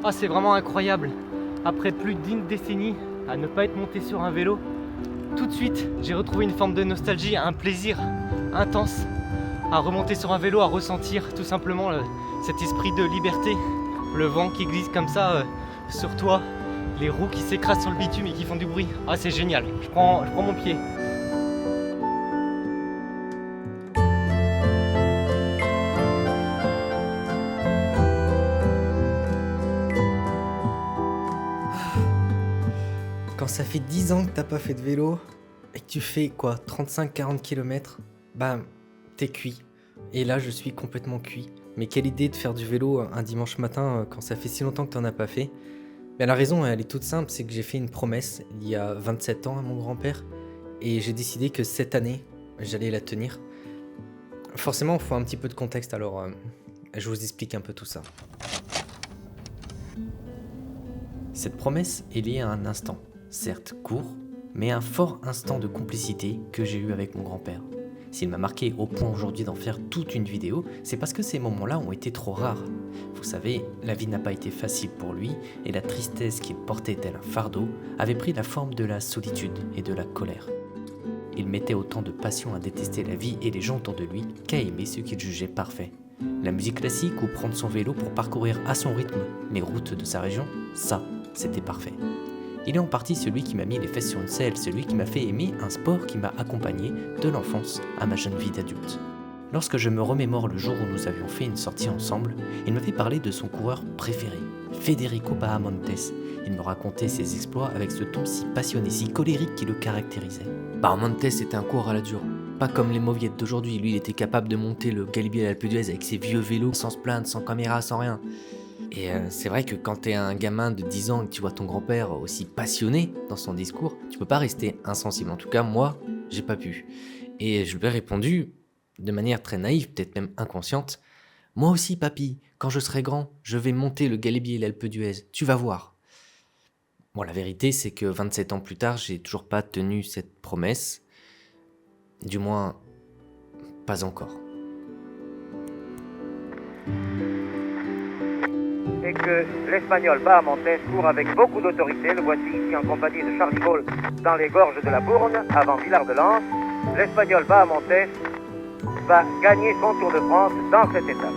Ah, c'est vraiment incroyable. Après plus d'une décennie à ne pas être monté sur un vélo, tout de suite j'ai retrouvé une forme de nostalgie, un plaisir intense à remonter sur un vélo, à ressentir tout simplement cet esprit de liberté, le vent qui glisse comme ça sur toi, les roues qui s'écrasent sur le bitume et qui font du bruit. Ah, c'est génial, je prends mon pied. Quand ça fait 10 ans que t'as pas fait de vélo et que tu fais quoi, 35-40 km, bah t'es cuit. Et là je suis complètement cuit. Mais quelle idée de faire du vélo un dimanche matin quand ça fait si longtemps que t'en as pas fait. Mais la raison elle est toute simple, c'est que j'ai fait une promesse il y a 27 ans à mon grand-père et j'ai décidé que cette année j'allais la tenir. Forcément il faut un petit peu de contexte alors je vous explique un peu tout ça. Cette promesse est liée à un instant. Certes court, mais un fort instant de complicité que j'ai eu avec mon grand-père. S'il m'a marqué au point aujourd'hui d'en faire toute une vidéo, c'est parce que ces moments-là ont été trop rares. Vous savez, la vie n'a pas été facile pour lui, et la tristesse qu'il portait tel un fardeau avait pris la forme de la solitude et de la colère. Il mettait autant de passion à détester la vie et les gens autour de lui qu'à aimer ce qu'il jugeait parfait. La musique classique ou prendre son vélo pour parcourir à son rythme les routes de sa région, ça, c'était parfait. Il est en partie celui qui m'a mis les fesses sur une selle, celui qui m'a fait aimer un sport qui m'a accompagné de l'enfance à ma jeune vie d'adulte. Lorsque je me remémore le jour où nous avions fait une sortie ensemble, il m'avait parlé de son coureur préféré, Federico Bahamontes. Il me racontait ses exploits avec ce ton si passionné, si colérique qui le caractérisait. Bahamontes était un coureur à la dure. Pas comme les mauviettes d'aujourd'hui, lui il était capable de monter le Galibier à l'Alpe d'Huez avec ses vieux vélos, sans se plaindre, sans caméra, sans rien. Et c'est vrai que quand t'es un gamin de 10 ans et que tu vois ton grand-père aussi passionné dans son discours, tu peux pas rester insensible. En tout cas, moi, j'ai pas pu. Et je lui ai répondu, de manière très naïve, peut-être même inconsciente, « Moi aussi, papy, quand je serai grand, je vais monter le Galibier et l'Alpe d'Huez, tu vas voir. » Bon, la vérité, c'est que 27 ans plus tard, j'ai toujours pas tenu cette promesse. Du moins, pas encore. Et que l'Espagnol Bahamontes court avec beaucoup d'autorité. Le voici ici en compagnie de Charlie Gaulle dans les gorges de la Bourne, avant Villard-de-Lans. L'Espagnol Bahamontes va gagner son Tour de France dans cette étape.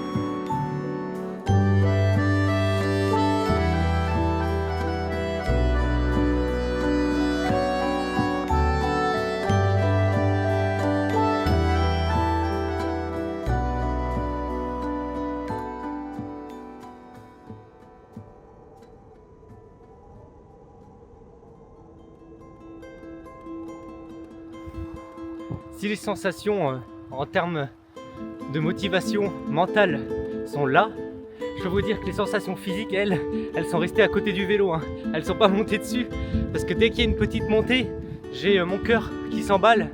Si les sensations en termes de motivation mentale sont là, je peux vous dire que les sensations physiques, elles sont restées à côté du vélo. Elles sont pas montées dessus. Parce que dès qu'il y a une petite montée, j'ai mon cœur qui s'emballe,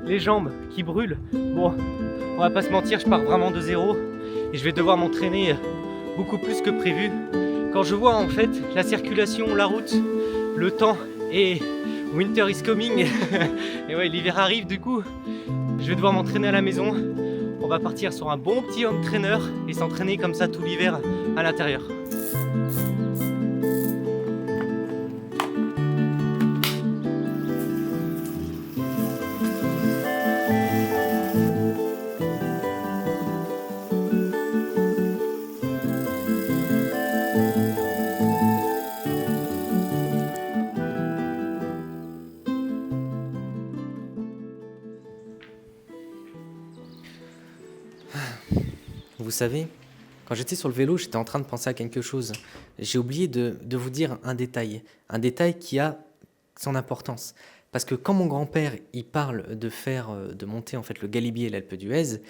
les jambes qui brûlent. Bon, on va pas se mentir, je pars vraiment de zéro. Et je vais devoir m'entraîner beaucoup plus que prévu. Quand je vois en fait la circulation, la route, le temps et winter is coming et ouais, l'hiver arrive du coup, je vais devoir m'entraîner à la maison. On va partir sur un bon petit home trainer et s'entraîner comme ça tout l'hiver à l'intérieur. Vous savez, quand j'étais sur le vélo, j'étais en train de penser à quelque chose. J'ai oublié de vous dire un détail qui a son importance. Parce que quand mon grand-père il parle de monter en fait le Galibier et l'Alpe d'Huez,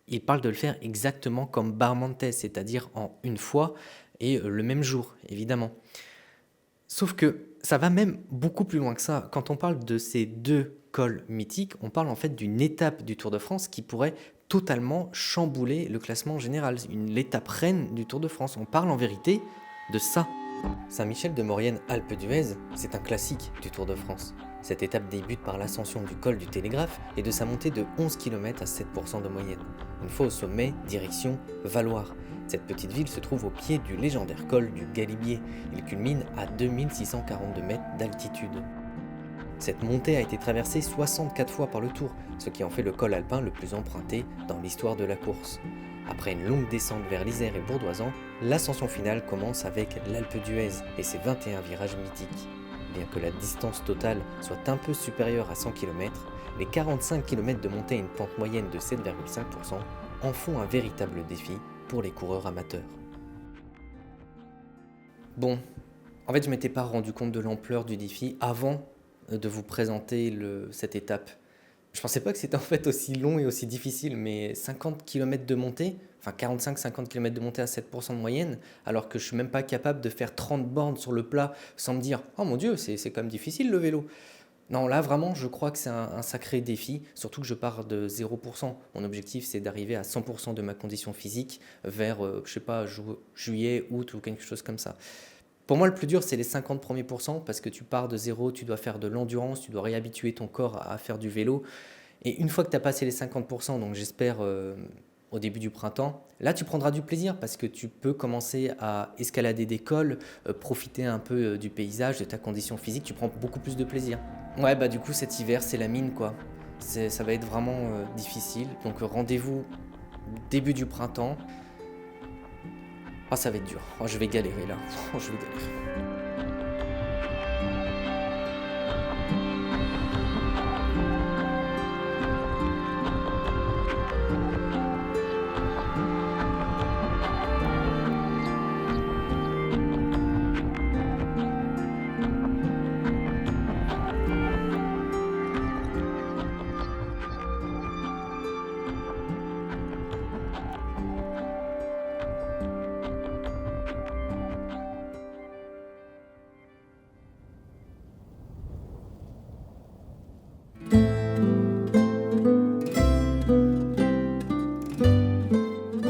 Il parle de le faire exactement comme Barmontes, c'est-à-dire en une fois et le même jour, évidemment. Sauf que ça va même beaucoup plus loin que ça. Quand on parle de ces deux cols mythiques, on parle en fait d'une étape du Tour de France qui pourrait totalement chambouler le classement général. L'étape reine du Tour de France. On parle en vérité de ça. Saint-Michel de Maurienne-Alpes d'Huez, c'est un classique du Tour de France. Cette étape débute par l'ascension du col du Télégraphe et de sa montée de 11 km à 7% de moyenne. Une fois au sommet, direction Valloire. Cette petite ville se trouve au pied du légendaire col du Galibier. Il culmine à 2642 mètres d'altitude. Cette montée a été traversée 64 fois par le Tour, ce qui en fait le col alpin le plus emprunté dans l'histoire de la course. Après une longue descente vers l'Isère et Bourdoisan, l'ascension finale commence avec l'Alpe d'Huez et ses 21 virages mythiques. Bien que la distance totale soit un peu supérieure à 100 km, les 45 km de montée à une pente moyenne de 7,5% en font un véritable défi pour les coureurs amateurs. Bon, en fait je m'étais pas rendu compte de l'ampleur du défi avant de vous présenter cette étape. Je pensais pas que c'était en fait aussi long et aussi difficile, mais 50 km de montée, enfin 45-50 km de montée à 7% de moyenne, alors que je suis même pas capable de faire 30 bornes sur le plat sans me dire « Oh mon Dieu, c'est quand même difficile le vélo !» Non, là vraiment, je crois que c'est un sacré défi, surtout que je pars de 0%. Mon objectif, c'est d'arriver à 100% de ma condition physique vers, je sais pas, juillet, août ou quelque chose comme ça. Pour moi, le plus dur, c'est les 50 premiers pourcents parce que tu pars de zéro, tu dois faire de l'endurance, tu dois réhabituer ton corps à faire du vélo. Et une fois que tu as passé les 50%, donc j'espère au début du printemps, là, tu prendras du plaisir parce que tu peux commencer à escalader des cols, profiter un peu du paysage, de ta condition physique, tu prends beaucoup plus de plaisir. Ouais, bah du coup, cet hiver, c'est la mine, quoi. Ça va être vraiment difficile. Donc rendez-vous début du printemps. Ah, ça va être dur. Oh, je vais galérer là. Oh, je vais galérer.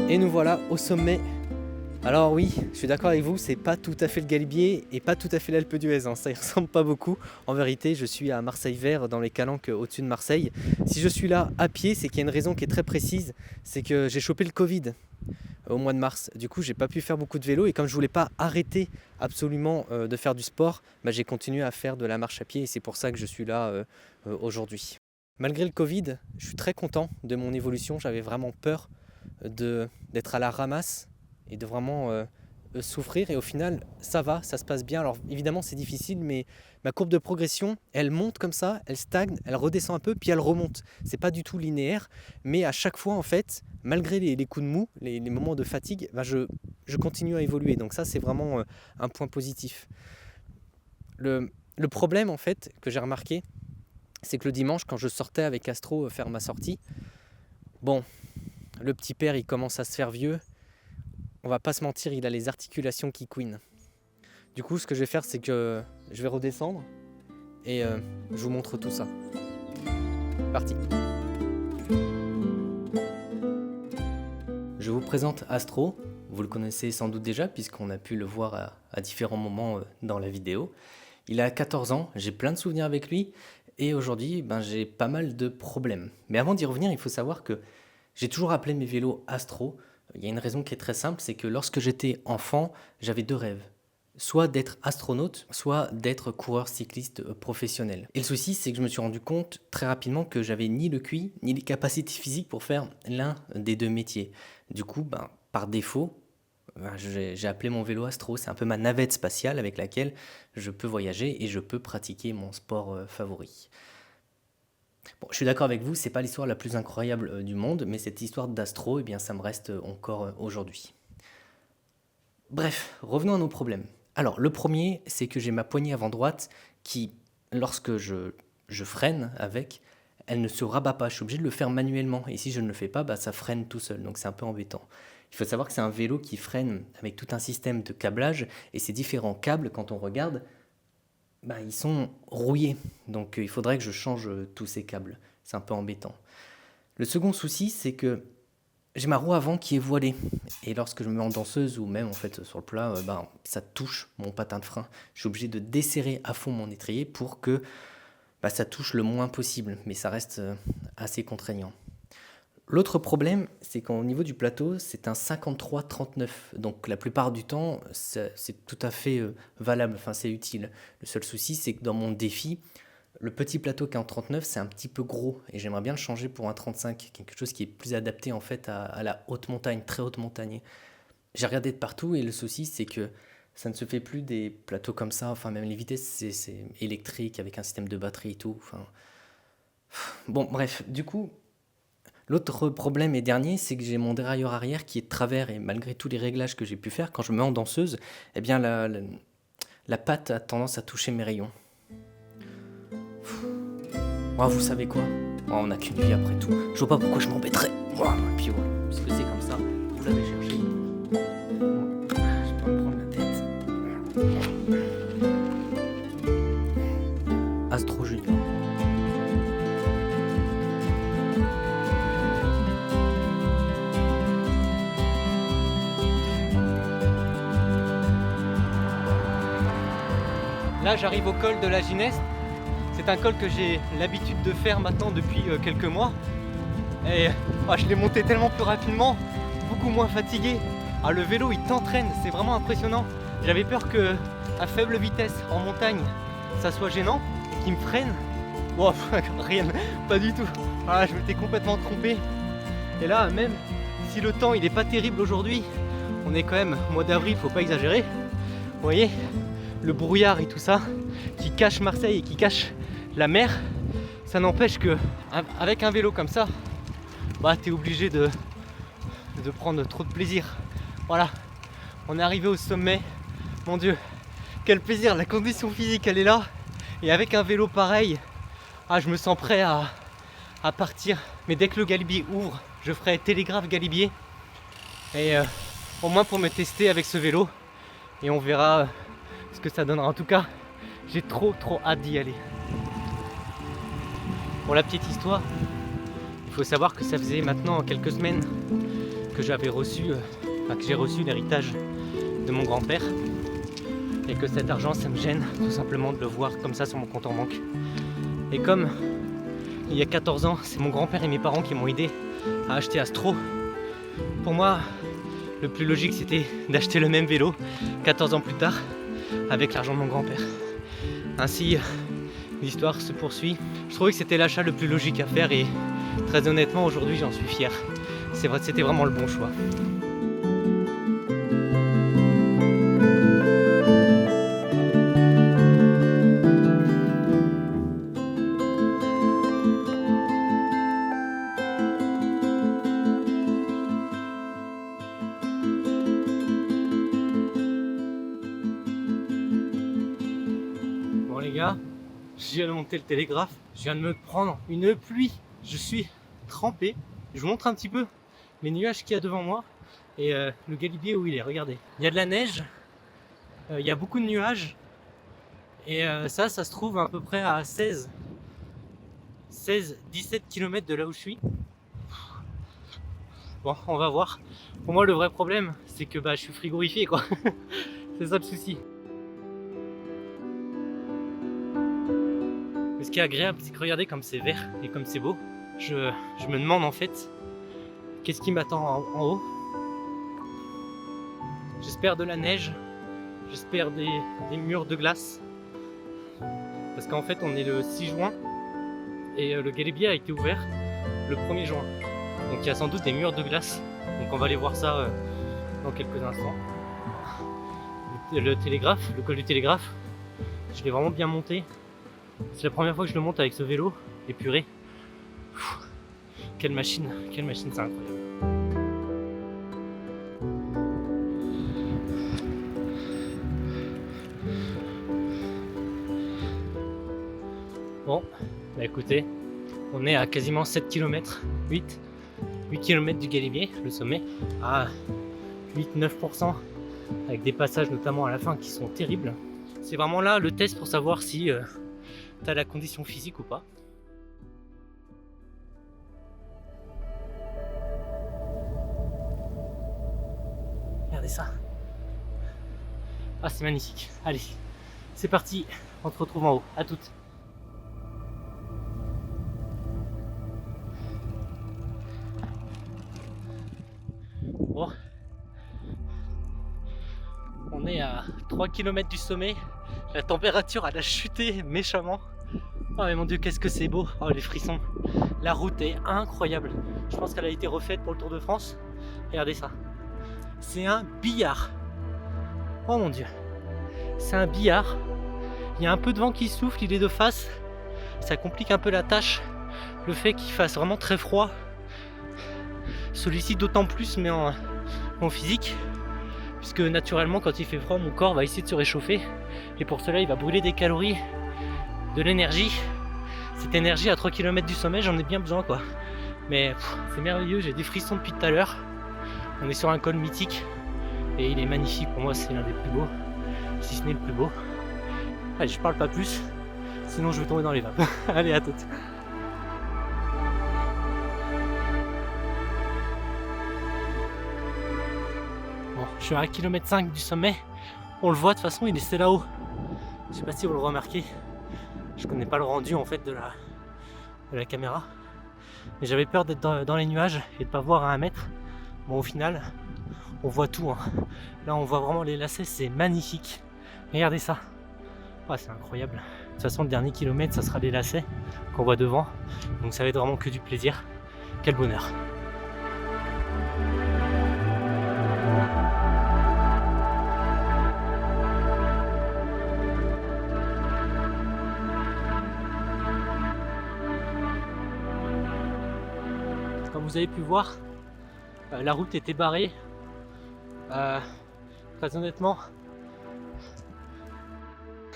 Et nous voilà au sommet. Alors oui, je suis d'accord avec vous, c'est pas tout à fait le Galibier et pas tout à fait l'Alpe d'Huez, hein, ça y ressemble pas beaucoup. En vérité, je suis à Marseille-Vert, dans les Calanques au-dessus de Marseille. Si je suis là à pied, c'est qu'il y a une raison qui est très précise, c'est que j'ai chopé le Covid au mois de mars. Du coup, j'ai pas pu faire beaucoup de vélo et comme je voulais pas arrêter absolument de faire du sport, bah, j'ai continué à faire de la marche à pied et c'est pour ça que je suis là aujourd'hui. Malgré le Covid, je suis très content de mon évolution, j'avais vraiment peur d'être à la ramasse et de vraiment souffrir et au final ça va, ça se passe bien. Alors évidemment c'est difficile mais ma courbe de progression elle monte comme ça, elle stagne, elle redescend un peu puis elle remonte. C'est pas du tout linéaire mais à chaque fois en fait, malgré les coups de mou, les moments de fatigue, bah, je continue à évoluer donc ça c'est vraiment un point positif. Le problème en fait que j'ai remarqué c'est que le dimanche quand je sortais avec Astro faire ma sortie, bon, le petit père il commence à se faire vieux, on va pas se mentir, il a les articulations qui couinent. Du coup ce que je vais faire c'est que je vais redescendre et je vous montre tout ça. Parti. Je vous présente Astro, vous le connaissez sans doute déjà puisqu'on a pu le voir à différents moments dans la vidéo. Il a 14 ans, j'ai plein de souvenirs avec lui et aujourd'hui j'ai pas mal de problèmes. Mais avant d'y revenir, il faut savoir que j'ai toujours appelé mes vélos Astro. Il y a une raison qui est très simple, c'est que lorsque j'étais enfant, j'avais deux rêves. Soit d'être astronaute, soit d'être coureur cycliste professionnel. Et le souci, c'est que je me suis rendu compte très rapidement que j'avais ni le QI, ni les capacités physiques pour faire l'un des deux métiers. Du coup, par défaut, j'ai appelé mon vélo Astro. C'est un peu ma navette spatiale avec laquelle je peux voyager et je peux pratiquer mon sport favori. Bon, je suis d'accord avec vous, c'est pas l'histoire la plus incroyable du monde, mais cette histoire d'Astro, eh bien, ça me reste encore aujourd'hui. Bref, revenons à nos problèmes. Alors, le premier, c'est que j'ai ma poignée avant droite qui, lorsque je freine avec, elle ne se rabat pas, je suis obligé de le faire manuellement. Et si je ne le fais pas, bah, ça freine tout seul, donc c'est un peu embêtant. Il faut savoir que c'est un vélo qui freine avec tout un système de câblage, et ces différents câbles, quand on regarde, bah, ils sont rouillés. Donc il faudrait que je change tous ces câbles. C'est un peu embêtant. Le second souci, c'est que j'ai ma roue avant qui est voilée. Et lorsque je me mets en danseuse ou même en fait sur le plat, bah, ça touche mon patin de frein. Je suis obligé de desserrer à fond mon étrier pour que bah, ça touche le moins possible. Mais ça reste assez contraignant. L'autre problème, c'est qu'au niveau du plateau, c'est un 53-39. Donc la plupart du temps, c'est tout à fait valable, enfin c'est utile. Le seul souci, c'est que dans mon défi, le petit plateau qui est en 39, c'est un petit peu gros. Et j'aimerais bien le changer pour un 35, quelque chose qui est plus adapté en fait à la haute montagne, très haute montagne. J'ai regardé de partout et le souci, c'est que ça ne se fait plus des plateaux comme ça. Enfin, même les vitesses, c'est électrique avec un système de batterie et tout. Enfin... Bon, bref, du coup... L'autre problème et dernier, c'est que j'ai mon dérailleur arrière qui est de travers et malgré tous les réglages que j'ai pu faire, quand je me mets en danseuse, eh bien la patte a tendance à toucher mes rayons. Oh, vous savez quoi ? Oh, on n'a qu'une vie après tout. Je vois pas pourquoi je m'embêterais. Oh, et puis voilà, puisque c'est comme ça, vous l'avez cherché. Je vais pas me prendre la tête. Astro Junior. Là, j'arrive au col de la Gineste. C'est un col que j'ai l'habitude de faire maintenant depuis quelques mois. Et je l'ai monté tellement plus rapidement, beaucoup moins fatigué. Le vélo, il t'entraîne, c'est vraiment impressionnant. J'avais peur que à faible vitesse en montagne, ça soit gênant et qu'il me freine. Wow, rien, pas du tout. Je m'étais complètement trompé. Et là, même si le temps il est pas terrible aujourd'hui, on est quand même au mois d'avril, faut pas exagérer. Vous voyez ? Le brouillard et tout ça qui cache Marseille et qui cache la mer, ça n'empêche que avec un vélo comme ça, t'es obligé de prendre trop de plaisir. Voilà, on est arrivé au sommet. Mon Dieu, quel plaisir, la condition physique elle est là. Et avec un vélo pareil, je me sens prêt à partir. Mais dès que le Galibier ouvre, je ferai télégraphe Galibier. Et au moins pour me tester avec ce vélo. Et on verra ce que ça donnera. En tout cas, j'ai trop hâte d'y aller. Pour la petite histoire, il faut savoir que ça faisait maintenant quelques semaines que j'avais reçu, que j'ai reçu l'héritage de mon grand-père et que cet argent, ça me gêne tout simplement de le voir comme ça sur mon compte en banque. Et comme il y a 14 ans, c'est mon grand-père et mes parents qui m'ont aidé à acheter Astro, pour moi, le plus logique c'était d'acheter le même vélo 14 ans plus tard avec l'argent de mon grand-père. Ainsi, l'histoire se poursuit. Je trouvais que c'était l'achat le plus logique à faire et très honnêtement, aujourd'hui, j'en suis fier. C'est vrai, c'était vraiment le bon choix. Bon les gars, je viens de monter le télégraphe, je viens de me prendre une pluie, je suis trempé. Je vous montre un petit peu les nuages qu'il y a devant moi et le Galibier où il est, regardez. Il y a de la neige, il y a beaucoup de nuages et ça se trouve à peu près à 16-17 km de là où je suis. Bon, on va voir. Pour moi le vrai problème c'est que je suis frigorifié quoi. C'est ça le souci. Mais ce qui est agréable, c'est que regardez comme c'est vert et comme c'est beau. Je me demande en fait, qu'est-ce qui m'attend en haut. J'espère de la neige, j'espère des murs de glace. Parce qu'en fait, on est le 6 juin et le Galibier a été ouvert le 1er juin. Donc il y a sans doute des murs de glace. Donc on va aller voir ça dans quelques instants. Le télégraphe, le col du télégraphe, je l'ai vraiment bien monté. C'est la première fois que je le monte avec ce vélo, et purée, quelle machine, c'est incroyable. Bon, écoutez, On est à quasiment 7 km, 8 km du Galibier, le sommet, à 8-9%, avec des passages notamment à la fin qui sont terribles. C'est vraiment là le test pour savoir si tu as la condition physique ou pas. Regardez ça. Ah, c'est magnifique. Allez, c'est parti, on se retrouve en haut. À toutes. Bon. On est à 3 km du sommet. La température elle a chuté méchamment. Oh mais mon dieu, qu'est-ce que c'est beau. Oh les frissons. La route est incroyable. Je pense qu'elle a été refaite pour le Tour de France. Regardez ça. C'est un billard. Oh mon dieu. C'est un billard. Il y a un peu de vent qui souffle, il est de face. Ça complique un peu la tâche. Le fait qu'il fasse vraiment très froid sollicite d'autant plus mais en physique. Puisque naturellement quand il fait froid, mon corps va essayer de se réchauffer. Et pour cela il va brûler des calories, de l'énergie. Cette énergie à 3 km du sommet, j'en ai bien besoin quoi. Mais c'est merveilleux, j'ai des frissons depuis tout à l'heure. On est sur un col mythique. Et il est magnifique, pour moi c'est l'un des plus beaux. Si ce n'est le plus beau. Allez, je parle pas plus, sinon je vais tomber dans les vapes. Allez, à toutes. Bon, je suis à 1,5 km du sommet. On le voit de toute façon, il est là-haut. Je sais pas si vous le remarquez. Je connais pas le rendu en fait de la caméra. Mais j'avais peur d'être dans les nuages et de pas voir à 1 mètre. Bon, au final, on voit tout. Hein. Là, on voit vraiment les lacets, c'est magnifique. Regardez ça. Oh, c'est incroyable. De toute façon, le dernier kilomètre, ça sera les lacets qu'on voit devant. Donc ça va être vraiment que du plaisir. Quel bonheur. Comme vous avez pu voir, la route était barrée. Très honnêtement,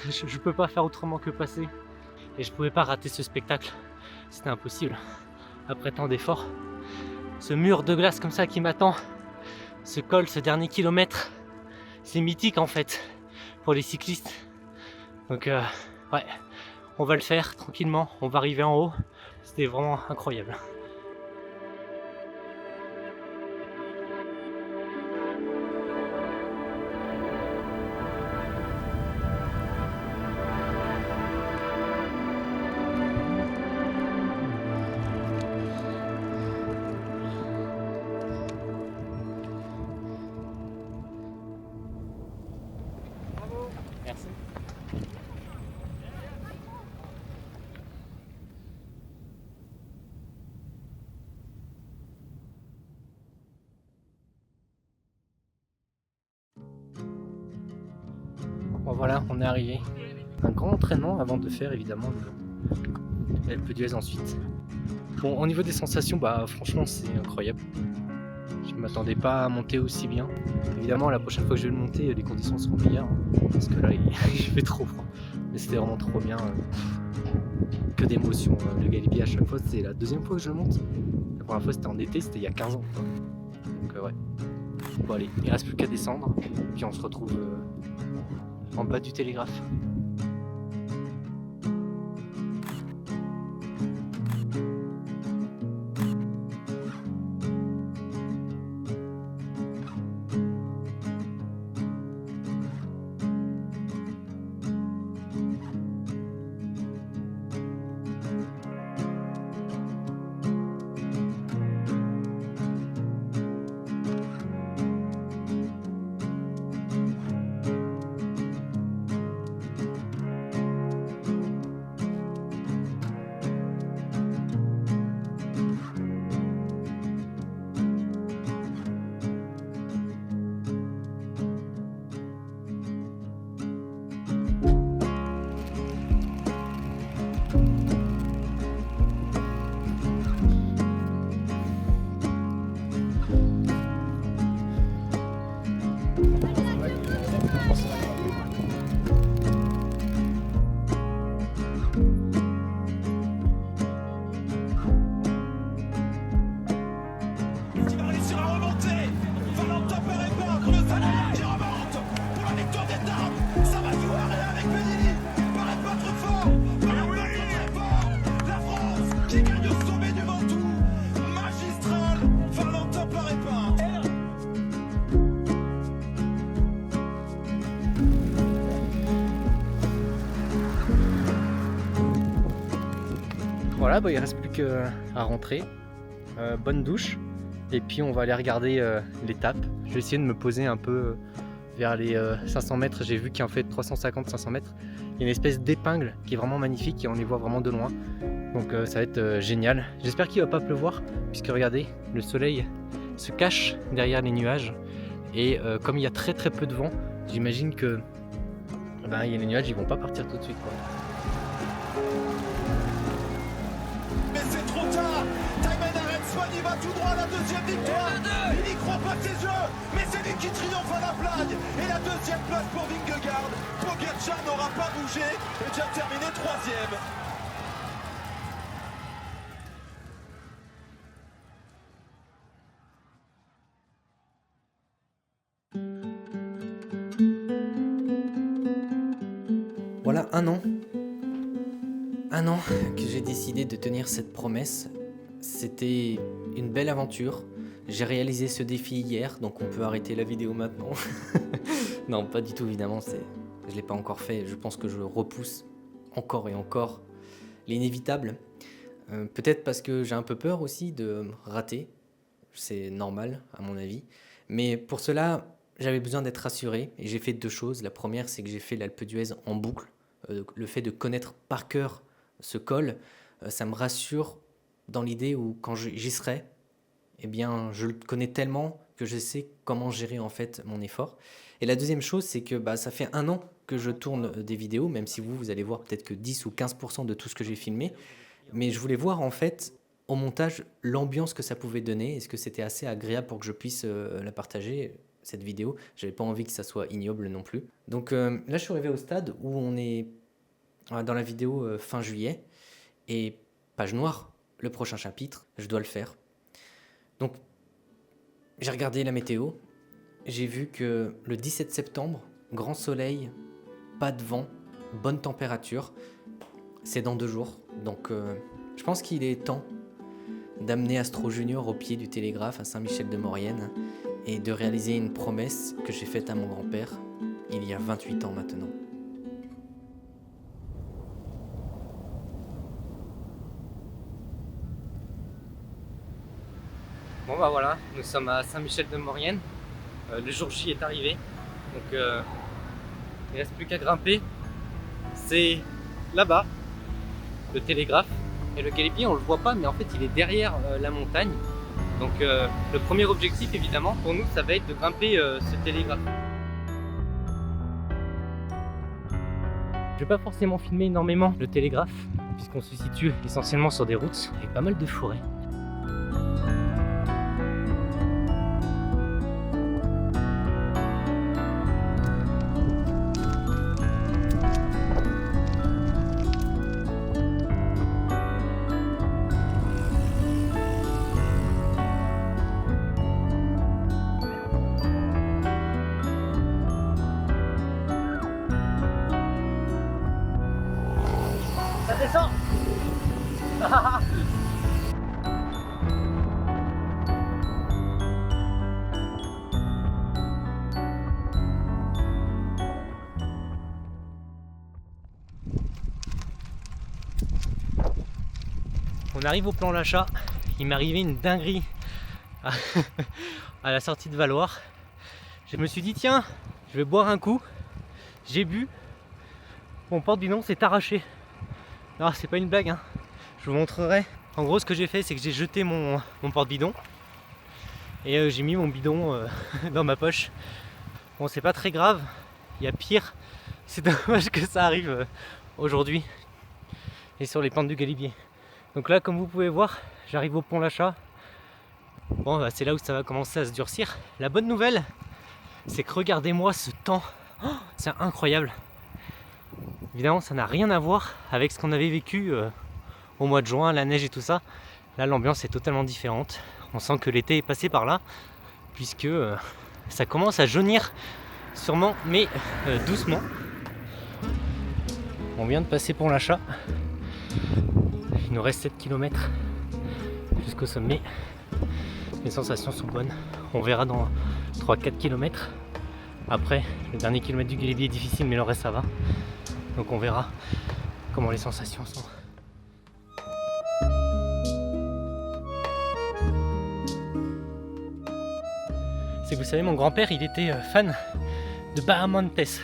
je peux pas faire autrement que passer. Et je pouvais pas rater ce spectacle. C'était impossible. Après tant d'efforts. Ce mur de glace comme ça qui m'attend. Ce col, ce dernier kilomètre. C'est mythique en fait. Pour les cyclistes. Donc ouais. On va le faire tranquillement. On va arriver en haut. C'était vraiment incroyable. Merci. Bon voilà, on est arrivé. Un grand entraînement avant de faire évidemment l'Alpe d'Huez ensuite. Bon, au niveau des sensations, bah franchement c'est incroyable. Je ne m'attendais pas à monter aussi bien. Évidemment, la prochaine fois que je vais le monter, les conditions seront meilleures. Parce que là, il fait trop froid. Mais c'était vraiment trop bien. Que d'émotions. Le Galibier, à chaque fois, c'est la deuxième fois que je le monte. La première fois, c'était en été, c'était il y a 15 ans. Quoi. Donc, ouais. Bon, allez, il ne reste plus qu'à descendre. Puis on se retrouve en bas du télégraphe. voilà, bah, il ne reste plus qu'à rentrer. Bonne douche. Et puis on va aller regarder l'étape. Je vais essayer de me poser un peu vers les 500 mètres. J'ai vu qu'il y a en fait 350-500 mètres. Il y a une espèce d'épingle qui est vraiment magnifique et on les voit vraiment de loin. Donc ça va être génial. J'espère qu'il ne va pas pleuvoir puisque regardez, le soleil se cache derrière les nuages. Et comme il y a très peu de vent, j'imagine que les nuages ils vont pas partir tout de suite, quoi. Mais c'est trop tard. Thymen Arensman, il va tout droit à la deuxième victoire. Il n'y croit pas de ses yeux, mais c'est lui qui triomphe à la blague. Et la deuxième place pour Vingegaard. Pogačar n'aura pas bougé et déjà terminé troisième. Voilà un an que j'ai décidé de tenir cette promesse. C'était une belle aventure. J'ai réalisé ce défi hier, donc on peut arrêter la vidéo maintenant. Non, pas du tout évidemment, je ne l'ai pas encore fait. Je pense que je repousse encore et encore l'inévitable. Peut-être parce que j'ai un peu peur aussi de rater. C'est normal à mon avis. Mais pour cela, j'avais besoin d'être rassuré et j'ai fait 2 choses. La première, c'est que j'ai fait l'Alpe d'Huez en boucle. Le fait de connaître par cœur ce col, ça me rassure dans l'idée où quand j'y serai, eh bien, je le connais tellement que je sais comment gérer en fait mon effort. Et la deuxième chose, c'est que ça fait 1 an que je tourne des vidéos, même si vous allez voir peut-être que 10 ou 15% de tout ce que j'ai filmé. Mais je voulais voir en fait au montage l'ambiance que ça pouvait donner. Est-ce que c'était assez agréable pour que je puisse la partager, cette vidéo. J'avais pas envie que ça soit ignoble non plus. Donc là, je suis arrivé au stade où on est dans la vidéo fin juillet. Et page noire, le prochain chapitre, je dois le faire. Donc, j'ai regardé la météo. J'ai vu que le 17 septembre, grand soleil, pas de vent, bonne température. C'est dans 2 jours. Donc, je pense qu'il est temps d'amener Astro Junior au pied du télégraphe à Saint-Michel-de-Maurienne et de réaliser une promesse que j'ai faite à mon grand-père il y a 28 ans maintenant. Bon bah voilà, nous sommes à Saint-Michel-de-Maurienne. Le jour J est arrivé, donc il ne reste plus qu'à grimper. C'est là-bas, le télégraphe. Et le galibier, on le voit pas, mais en fait il est derrière la montagne. Donc le premier objectif évidemment pour nous, ça va être de grimper ce télégraphe. Je vais pas forcément filmer énormément le télégraphe, puisqu'on se situe essentiellement sur des routes avec pas mal de forêts. Ça descend. On arrive au plan Lachat. Il m'est arrivé une dinguerie à la sortie de Valoir. Je me suis dit tiens, je vais boire un coup. J'ai bu. Mon porte-bidon s'est arraché. Non, c'est pas une blague, hein. Je vous montrerai. En gros, ce que j'ai fait, c'est que j'ai jeté mon porte-bidon et j'ai mis mon bidon dans ma poche. Bon, c'est pas très grave, il y a pire. C'est dommage que ça arrive aujourd'hui et sur les pentes du Galibier. Donc là, comme vous pouvez voir, j'arrive au pont Lachat. Bon, bah, c'est là où ça va commencer à se durcir. La bonne nouvelle, c'est que regardez-moi ce temps. Oh, c'est incroyable. Évidemment, ça n'a rien à voir avec ce qu'on avait vécu au mois de juin, la neige et tout ça. Là, l'ambiance est totalement différente. On sent que l'été est passé par là, puisque ça commence à jaunir sûrement, mais doucement. On vient de passer Pont Lachat. Il nous reste 7 km jusqu'au sommet. Les sensations sont bonnes. On verra dans 3-4 km. Après, le dernier kilomètre du Galibier est difficile, mais le reste ça va. Donc on verra comment les sensations sont. c'est que vous savez, mon grand-père, il était fan de Bahamontes,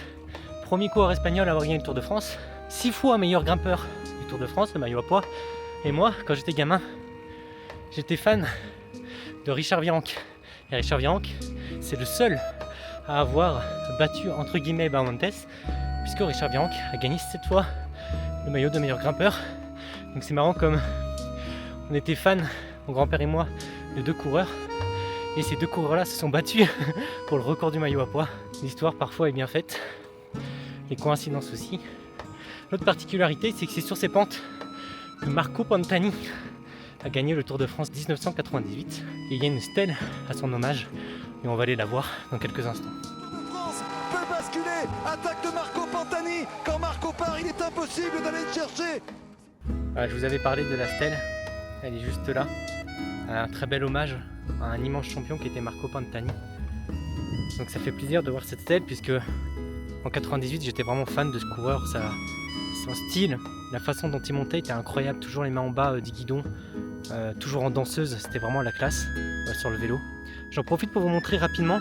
premier coureur espagnol à avoir gagné le Tour de France, 6 fois meilleur grimpeur du Tour de France, le maillot à pois. Et moi, quand j'étais gamin, j'étais fan de Richard Virenque. Et Richard Virenque, c'est le seul à avoir battu entre guillemets Bahamontes, puisque Richard Virenque a gagné 7 fois le maillot de meilleur grimpeur. Donc c'est marrant comme on était fans, mon grand-père et moi, de 2 coureurs. Et ces 2 coureurs-là se sont battus pour le record du maillot à pois. L'histoire parfois est bien faite, les coïncidences aussi. L'autre particularité, c'est que c'est sur ces pentes que Marco Pantani a gagné le Tour de France 1998. Et il y a une stèle à son hommage et on va aller la voir dans quelques instants. France peut basculer. Attaque de Marco Pantani. Quand Marco part, il est impossible d'aller le chercher. Voilà, je vous avais parlé de la stèle, elle est juste là. Un très bel hommage à un immense champion qui était Marco Pantani. Donc ça fait plaisir de voir cette stèle puisque en 98 j'étais vraiment fan de ce coureur, son style, la façon dont il montait était incroyable, toujours les mains en bas du guidon, toujours en danseuse, c'était vraiment la classe sur le vélo. J'en profite pour vous montrer rapidement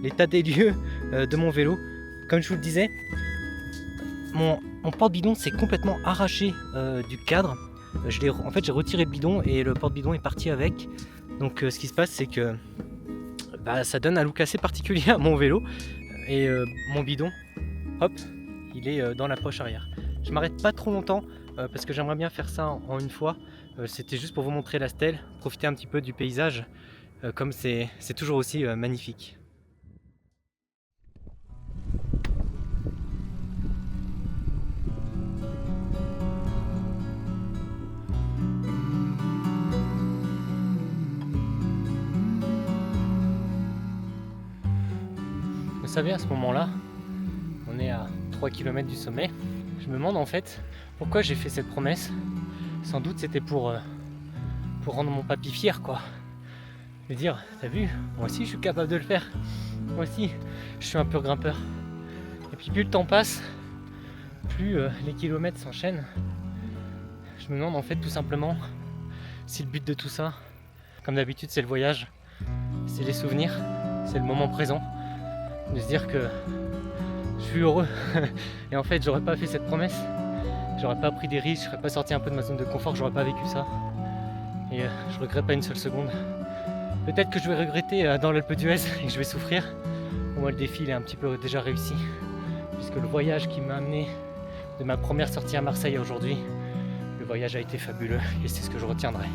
l'état des lieux de mon vélo. Comme je vous le disais, mon porte-bidon s'est complètement arraché du cadre. En fait j'ai retiré le bidon et le porte-bidon est parti avec. Donc ce qui se passe c'est que ça donne un look assez particulier à mon vélo. Et mon bidon, hop, il est dans la poche arrière. Je m'arrête pas trop longtemps parce que j'aimerais bien faire ça en une fois. C'était juste pour vous montrer la stèle, profiter un petit peu du paysage comme c'est toujours aussi magnifique. Vous savez, à ce moment-là, on est à 3 km du sommet. Je me demande en fait pourquoi j'ai fait cette promesse. Sans doute c'était pour rendre mon papy fier, quoi. Me dire, t'as vu, moi aussi je suis capable de le faire. Moi aussi, je suis un pur grimpeur. Et puis plus le temps passe, plus les kilomètres s'enchaînent. Je me demande en fait tout simplement si le but de tout ça, comme d'habitude c'est le voyage, c'est les souvenirs, c'est le moment présent. De se dire que je suis heureux et en fait j'aurais pas fait cette promesse, j'aurais pas pris des risques, je serais pas sorti un peu de ma zone de confort, j'aurais pas vécu ça et je regrette pas une seule seconde. Peut-être que je vais regretter dans l'Alpe d'Huez et que je vais souffrir. Pour moi le défi il est un petit peu déjà réussi puisque le voyage qui m'a amené de ma première sortie à Marseille à aujourd'hui, le voyage a été fabuleux et c'est ce que je retiendrai.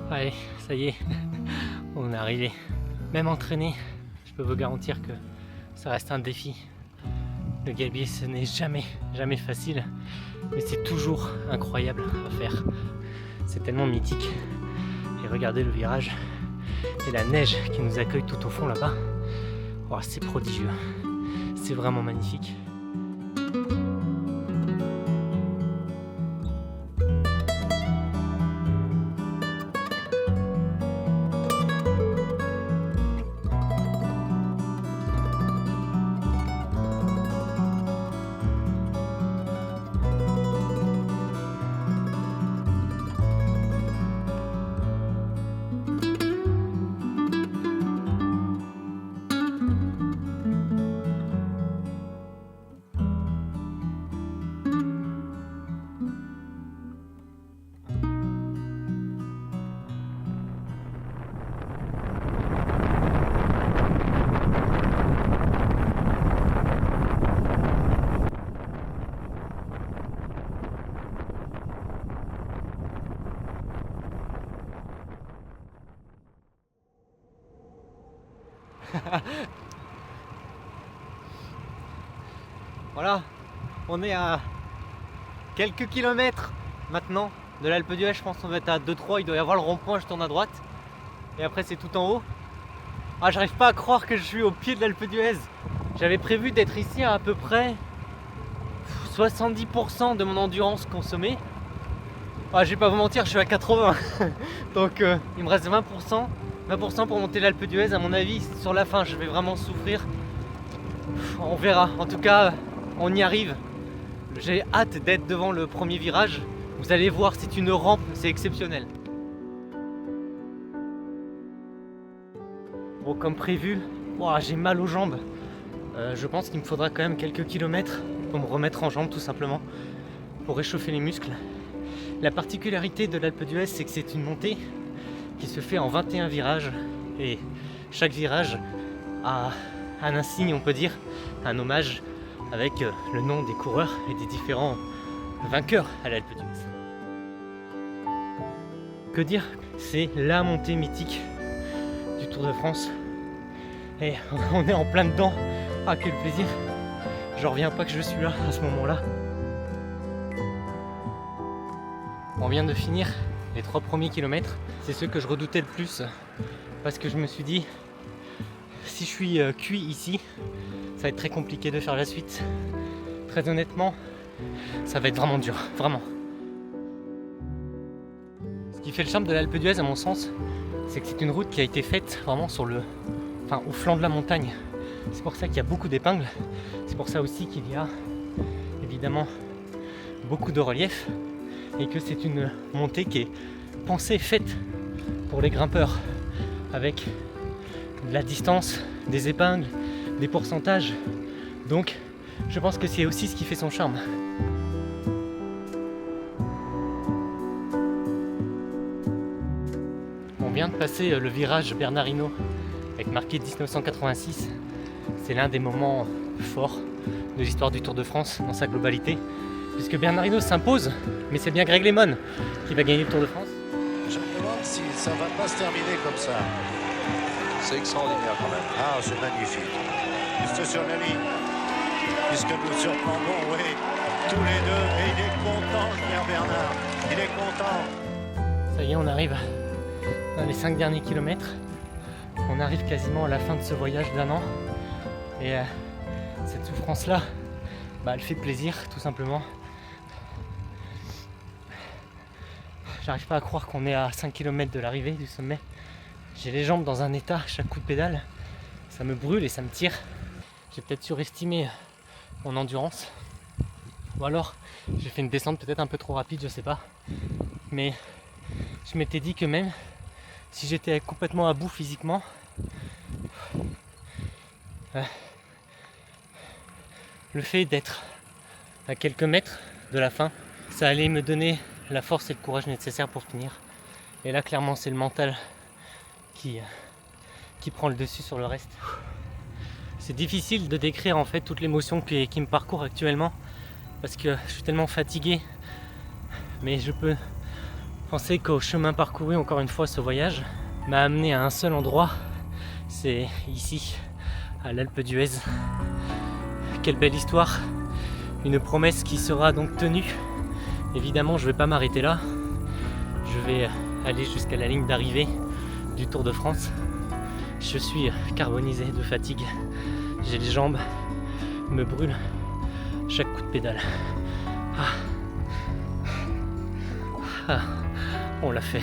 Allez, ça y est, on est arrivé. Même entraîné, je peux vous garantir que ça reste un défi. Le Galibier, ce n'est jamais facile, mais c'est toujours incroyable à faire. C'est tellement mythique. Et regardez le virage et la neige qui nous accueille tout au fond là-bas. Oh, c'est prodigieux, c'est vraiment magnifique. Voilà, on est à quelques kilomètres maintenant de l'Alpe d'Huez. Je pense qu'on va être à 2-3, il doit y avoir le rond-point, je tourne à droite. Et après c'est tout en haut. Ah, j'arrive pas à croire que je suis au pied de l'Alpe d'Huez. J'avais prévu d'être ici à peu près 70% de mon endurance consommée. Ah, je vais pas vous mentir, je suis à 80. Donc il me reste 20% pour monter l'Alpe d'Huez. À mon avis, sur la fin, je vais vraiment souffrir. On verra. En tout cas, on y arrive. J'ai hâte d'être devant le premier virage. Vous allez voir, c'est une rampe, c'est exceptionnel. Bon, comme prévu, j'ai mal aux jambes. Je pense qu'il me faudra quand même quelques kilomètres pour me remettre en jambes tout simplement, pour réchauffer les muscles. La particularité de l'Alpe d'Huez, c'est que c'est une montée qui se fait en 21 virages et chaque virage a un insigne, on peut dire, un hommage avec le nom des coureurs et des différents vainqueurs à l'Alpe d'Huez. Que dire, c'est la montée mythique du Tour de France et on est en plein dedans. Ah, quel plaisir! Je reviens pas que je suis là à ce moment-là. On vient de finir les 3 premiers kilomètres. C'est ceux que je redoutais le plus parce que je me suis dit, si je suis cuit ici, ça va être très compliqué de faire la suite. Très honnêtement, ça va être vraiment dur, vraiment. Ce qui fait le charme de l'Alpe d'Huez à mon sens, c'est que c'est une route qui a été faite vraiment au flanc de la montagne. C'est pour ça qu'il y a beaucoup d'épingles. C'est pour ça aussi qu'il y a évidemment beaucoup de relief et que c'est une montée qui est pensée, faite pour les grimpeurs, avec de la distance, des épingles, des pourcentages. Donc je pense que c'est aussi ce qui fait son charme. On vient de passer le virage Bernard Hinault avec marqué 1986. C'est l'un des moments forts de l'histoire du Tour de France dans sa globalité, puisque Bernard Hinault s'impose, mais c'est bien Greg LeMond qui va gagner le Tour de France. Je me demande si ça va pas se terminer comme ça. C'est extraordinaire quand même. Ah, c'est magnifique. Juste sur la ligne. Puisque nous surprendrons, oui, tous les deux. Et il est content, cher Bernard. Il est content. Ça y est, on arrive dans les 5 derniers kilomètres. On arrive quasiment à la fin de ce voyage d'1 an. Et cette souffrance-là, elle fait plaisir, tout simplement. J'arrive pas à croire qu'on est à 5 km de l'arrivée du sommet. J'ai les jambes dans un état à chaque coup de pédale. Ça me brûle et ça me tire. J'ai peut-être surestimé mon endurance. Ou alors, j'ai fait une descente peut-être un peu trop rapide, je sais pas. Mais je m'étais dit que même si j'étais complètement à bout physiquement, le fait d'être à quelques mètres de la fin, ça allait me donner la force et le courage nécessaires pour finir. Et là, clairement, c'est le mental qui prend le dessus sur le reste. C'est difficile de décrire en fait toute l'émotion qui me parcourt actuellement parce que je suis tellement fatigué. Mais je peux penser qu'au chemin parcouru, encore une fois, ce voyage m'a amené à un seul endroit. C'est ici, à l'Alpe d'Huez. Quelle belle histoire, une promesse qui sera donc tenue. Évidemment, je ne vais pas m'arrêter là. Je vais aller jusqu'à la ligne d'arrivée du Tour de France. Je suis carbonisé de fatigue. J'ai les jambes, me brûlent chaque coup de pédale. On l'a fait.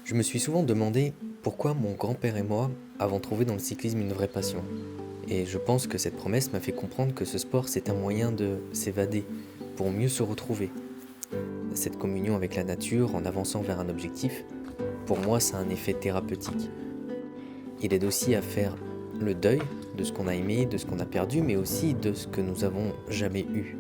Je me suis souvent demandé pourquoi mon grand-père et moi avons trouvé dans le cyclisme une vraie passion. Et je pense que cette promesse m'a fait comprendre que ce sport c'est un moyen de s'évader, pour mieux se retrouver. Cette communion avec la nature en avançant vers un objectif, pour moi ça a un effet thérapeutique. Il aide aussi à faire Le deuil de ce qu'on a aimé, de ce qu'on a perdu, mais aussi de ce que nous avons jamais eu.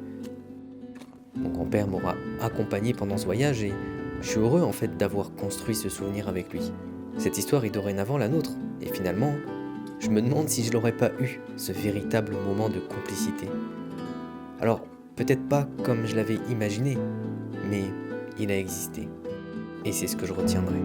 Mon grand-père m'aura accompagné pendant ce voyage et je suis heureux en fait d'avoir construit ce souvenir avec lui. Cette histoire est dorénavant la nôtre et finalement, je me demande si je n'aurais pas eu ce véritable moment de complicité. Alors, peut-être pas comme je l'avais imaginé, mais il a existé. Et c'est ce que je retiendrai.